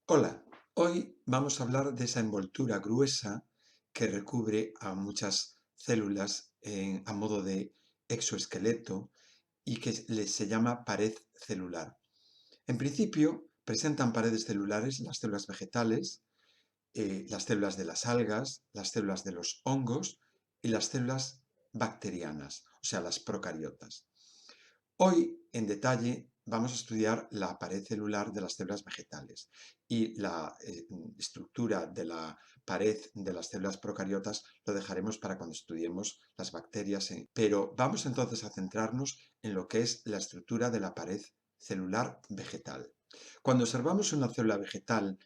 Hola, hoy vamos a hablar de esa envoltura gruesa que recubre a muchas células a modo de exoesqueleto y que se llama pared celular. En principio, presentan paredes celulares las células vegetales, las células de las algas, las células de los hongos y las células bacterianas, o sea, las procariotas. Hoy, en detalle, vamos a estudiar la pared celular de las células vegetales y la estructura de la pared de las células procariotas lo dejaremos para cuando estudiemos las bacterias. Pero vamos entonces a centrarnos en lo que es la estructura de la pared celular vegetal. Cuando observamos una célula vegetal,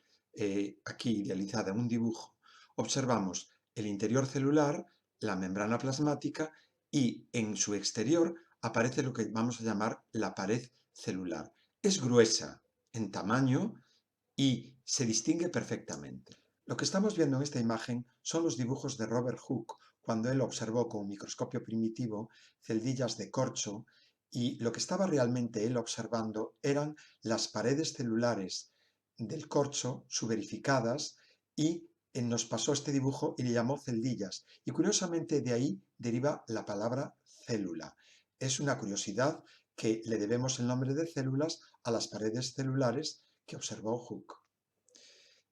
aquí idealizada en un dibujo, observamos el interior celular, la membrana plasmática y en su exterior aparece lo que vamos a llamar la pared celular. Es gruesa en tamaño y se distingue perfectamente. Lo que estamos viendo en esta imagen son los dibujos de Robert Hooke cuando él observó con un microscopio primitivo celdillas de corcho, y lo que estaba realmente él observando eran las paredes celulares del corcho suberificadas, y nos pasó este dibujo y le llamó celdillas, y curiosamente de ahí deriva la palabra célula. Es una curiosidad que le debemos el nombre de células a las paredes celulares que observó Hooke.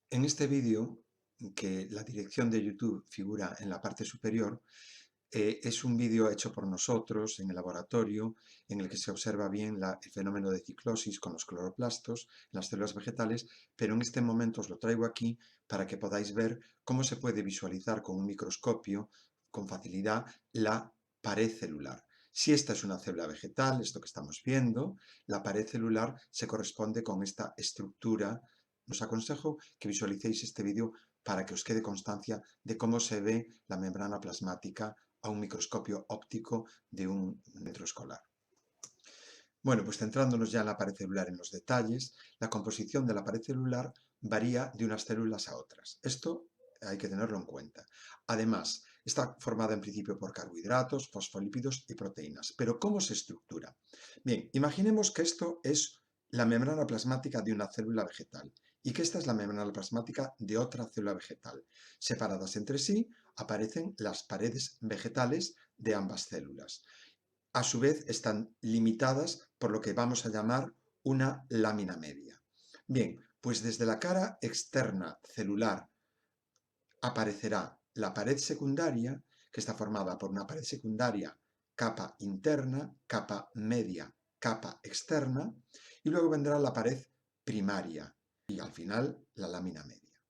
En este vídeo, que la dirección de YouTube figura en la parte superior, es un vídeo hecho por nosotros en el laboratorio en el que se observa bien el fenómeno de ciclosis con los cloroplastos en las células vegetales, pero en este momento os lo traigo aquí para que podáis ver cómo se puede visualizar con un microscopio con facilidad la pared celular. Si esta es una célula vegetal, esto que estamos viendo, la pared celular se corresponde con esta estructura. Os aconsejo que visualicéis este vídeo para que os quede constancia de cómo se ve la membrana plasmática a un microscopio óptico de un metro escolar. Bueno, pues centrándonos ya en la pared celular en los detalles, la composición de la pared celular varía de unas células a otras. Esto hay que tenerlo en cuenta. Además, está formada en principio por carbohidratos, fosfolípidos y proteínas. ¿Pero cómo se estructura? Bien, imaginemos que esto es la membrana plasmática de una célula vegetal y que esta es la membrana plasmática de otra célula vegetal. Separadas entre sí, aparecen las paredes vegetales de ambas células. A su vez están limitadas por lo que vamos a llamar una lámina media. Bien, pues desde la cara externa celular aparecerá la pared secundaria, que está formada por una pared secundaria, capa interna, capa media, capa externa, y luego vendrá la pared primaria y al final la lámina media.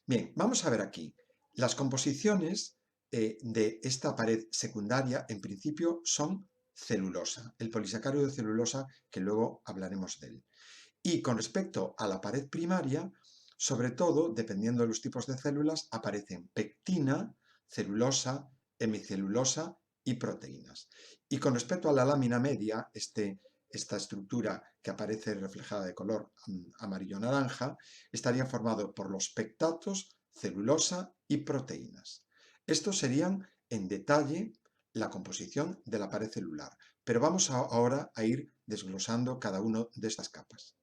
Bien, vamos a ver aquí. Las composiciones de esta pared secundaria en principio son celulosa, el polisacárido de celulosa, que luego hablaremos de él. Y con respecto a la pared primaria, sobre todo, dependiendo de los tipos de células, aparecen pectina, celulosa, hemicelulosa y proteínas. Y con respecto a la lámina media, esta estructura que aparece reflejada de color amarillo-naranja, estaría formado por los pectatos, celulosa y proteínas. Estos serían en detalle la composición de la pared celular, pero vamos ahora a ir desglosando cada una de estas capas.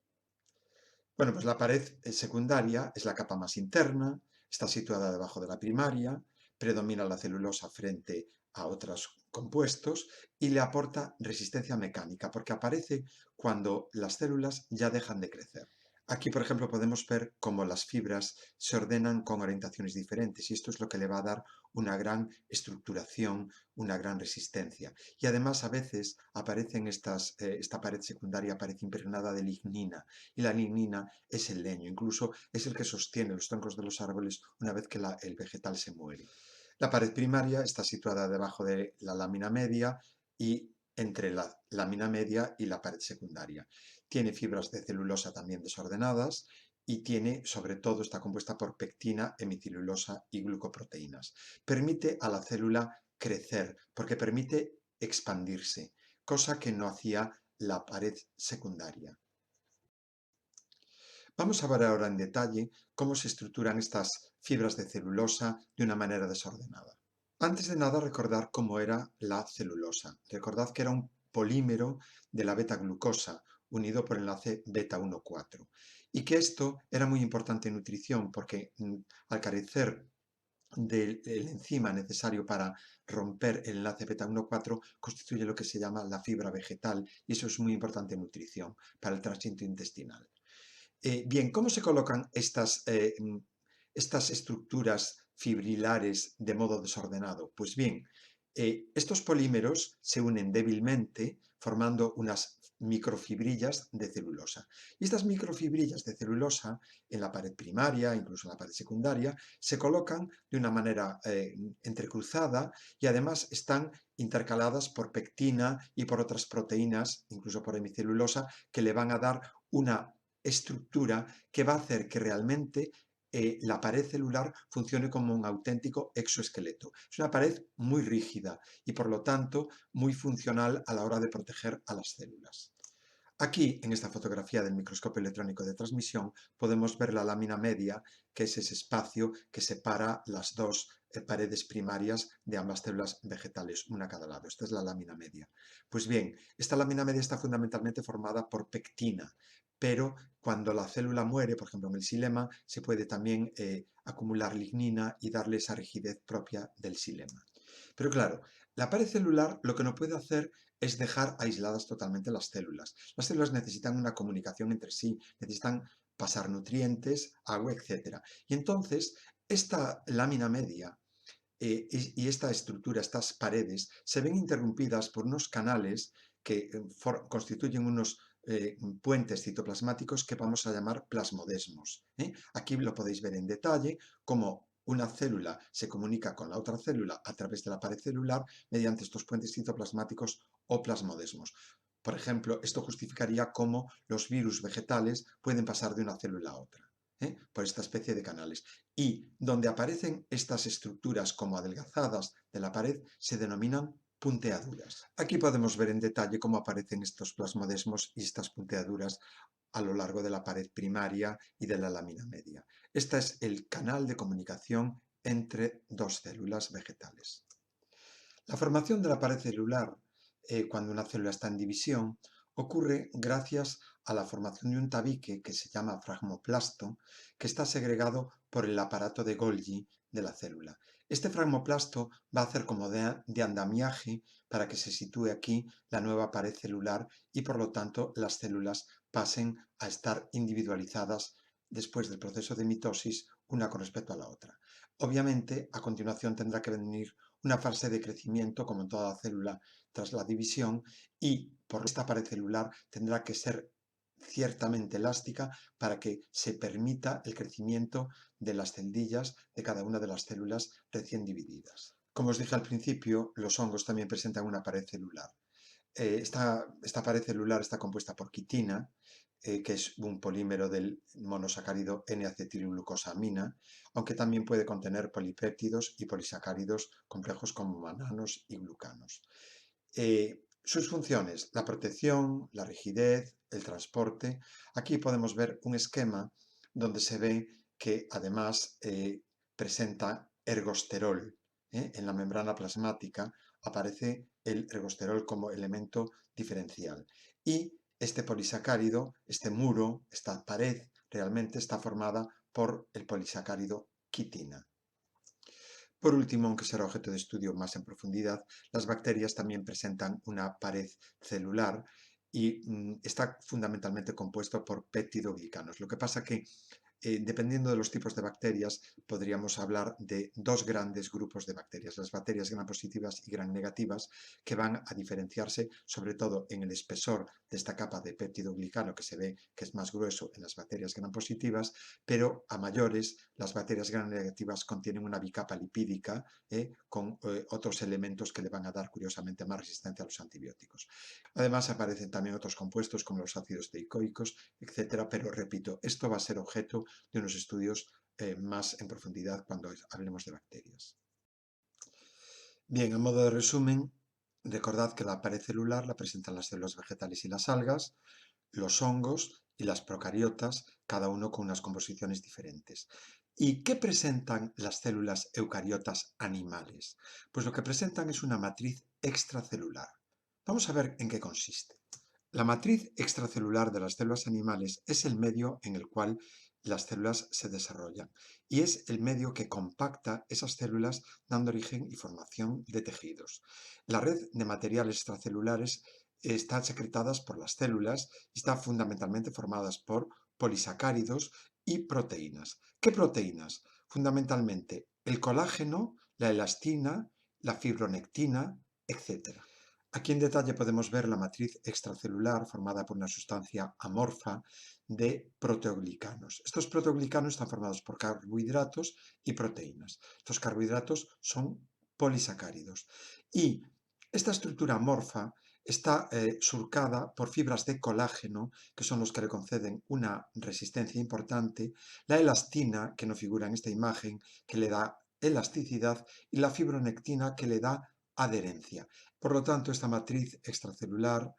Bueno, pues la pared secundaria es la capa más interna, está situada debajo de la primaria, predomina la celulosa frente a otros compuestos y le aporta resistencia mecánica porque aparece cuando las células ya dejan de crecer. Aquí, por ejemplo, podemos ver cómo las fibras se ordenan con orientaciones diferentes y esto es lo que le va a dar una gran estructuración, una gran resistencia. Y además a veces esta pared secundaria aparece impregnada de lignina, y la lignina es el leño, incluso es el que sostiene los troncos de los árboles una vez que el vegetal se muere. La pared primaria está situada debajo de la lámina media y entre la lámina media y la pared secundaria. Tiene fibras de celulosa también desordenadas y sobre todo, está compuesta por pectina, hemicelulosa y glucoproteínas. Permite a la célula crecer porque permite expandirse, cosa que no hacía la pared secundaria. Vamos a ver ahora en detalle cómo se estructuran estas fibras de celulosa de una manera desordenada. Antes de nada, recordar cómo era la celulosa. Recordad que era un polímero de la beta-glucosa, unido por enlace beta 1,4. Y que esto era muy importante en nutrición porque al carecer del enzima necesario para romper el enlace beta 1,4 constituye lo que se llama la fibra vegetal y eso es muy importante en nutrición para el tránsito intestinal. Bien, ¿cómo se colocan estas estructuras fibrilares de modo desordenado? Pues bien, estos polímeros se unen débilmente formando unas microfibrillas de celulosa. Y estas microfibrillas de celulosa en la pared primaria, incluso en la pared secundaria, se colocan de una manera entrecruzada y además están intercaladas por pectina y por otras proteínas, incluso por hemicelulosa, que le van a dar una estructura que va a hacer que realmente la pared celular funcione como un auténtico exoesqueleto. Es una pared muy rígida y por lo tanto muy funcional a la hora de proteger a las células. Aquí, en esta fotografía del microscopio electrónico de transmisión, podemos ver la lámina media, que es ese espacio que separa las dos paredes primarias de ambas células vegetales, una a cada lado. Esta es la lámina media. Pues bien, esta lámina media está fundamentalmente formada por pectina, pero cuando la célula muere, por ejemplo en el xilema, se puede también acumular lignina y darle esa rigidez propia del xilema. Pero claro, la pared celular lo que no puede hacer es dejar aisladas totalmente las células. Las células necesitan una comunicación entre sí, necesitan pasar nutrientes, agua, etc. Y entonces, esta lámina media y esta estructura, estas paredes, se ven interrumpidas por unos canales que constituyen unos puentes citoplasmáticos que vamos a llamar plasmodesmos. Aquí lo podéis ver en detalle, cómo una célula se comunica con la otra célula a través de la pared celular mediante estos puentes citoplasmáticos o plasmodesmos. Por ejemplo, esto justificaría cómo los virus vegetales pueden pasar de una célula a otra, por esta especie de canales. Y donde aparecen estas estructuras como adelgazadas de la pared se denominan punteaduras. Aquí podemos ver en detalle cómo aparecen estos plasmodesmos y estas punteaduras a lo largo de la pared primaria y de la lámina media. Este es el canal de comunicación entre dos células vegetales. La formación de la pared celular, cuando una célula está en división, ocurre gracias a la formación de un tabique que se llama fragmoplasto, que está segregado por el aparato de Golgi de la célula. Este fragmoplasto va a hacer como de andamiaje para que se sitúe aquí la nueva pared celular y por lo tanto las células pasen a estar individualizadas después del proceso de mitosis una con respecto a la otra. Obviamente, a continuación tendrá que venir una fase de crecimiento, como en toda célula tras la división, y por esta pared celular tendrá que ser ciertamente elástica para que se permita el crecimiento de las celdillas de cada una de las células recién divididas. Como os dije al principio, los hongos también presentan una pared celular. Esta pared celular está compuesta por quitina, que es un polímero del monosacárido N-acetilglucosamina, aunque también puede contener polipéptidos y polisacáridos complejos como mananos y glucanos. Sus funciones, la protección, la rigidez, el transporte. Aquí podemos ver un esquema donde se ve que además presenta ergosterol. En la membrana plasmática aparece el ergosterol como elemento diferencial. Y este polisacárido, este muro, esta pared, realmente está formada por el polisacárido quitina. Por último, aunque será objeto de estudio más en profundidad, las bacterias también presentan una pared celular y está fundamentalmente compuesto por peptidoglicanos. Lo que pasa que dependiendo de los tipos de bacterias, podríamos hablar de dos grandes grupos de bacterias, las bacterias gram positivas y gram negativas, que van a diferenciarse sobre todo en el espesor de esta capa de péptidoglicano que se ve que es más grueso en las bacterias gram positivas, pero a mayores las bacterias gram negativas contienen una bicapa lipídica con otros elementos que le van a dar curiosamente más resistencia a los antibióticos. Además aparecen también otros compuestos como los ácidos teicoicos, etcétera, pero repito, esto va a ser objeto de unos estudios más en profundidad cuando hablemos de bacterias. Bien, a modo de resumen, recordad que la pared celular la presentan las células vegetales y las algas, los hongos y las procariotas, cada uno con unas composiciones diferentes. ¿Y qué presentan las células eucariotas animales? Pues lo que presentan es una matriz extracelular. Vamos a ver en qué consiste. La matriz extracelular de las células animales es el medio en el cual las células se desarrollan y es el medio que compacta esas células dando origen y formación de tejidos. La red de materiales extracelulares está secretadas por las células y está fundamentalmente formadas por polisacáridos y proteínas. ¿Qué proteínas? Fundamentalmente el colágeno, la elastina, la fibronectina, etc. Aquí en detalle podemos ver la matriz extracelular formada por una sustancia amorfa de proteoglicanos. Estos proteoglicanos están formados por carbohidratos y proteínas. Estos carbohidratos son polisacáridos. Y esta estructura amorfa está surcada por fibras de colágeno, que son los que le conceden una resistencia importante, la elastina, que no figura en esta imagen, que le da elasticidad, y la fibronectina, que le da adherencia. Por lo tanto, esta matriz extracelular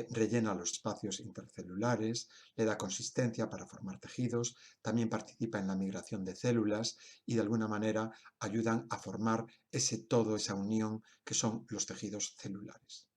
rellena los espacios intercelulares, le da consistencia para formar tejidos, también participa en la migración de células y de alguna manera ayudan a formar ese todo, esa unión que son los tejidos celulares.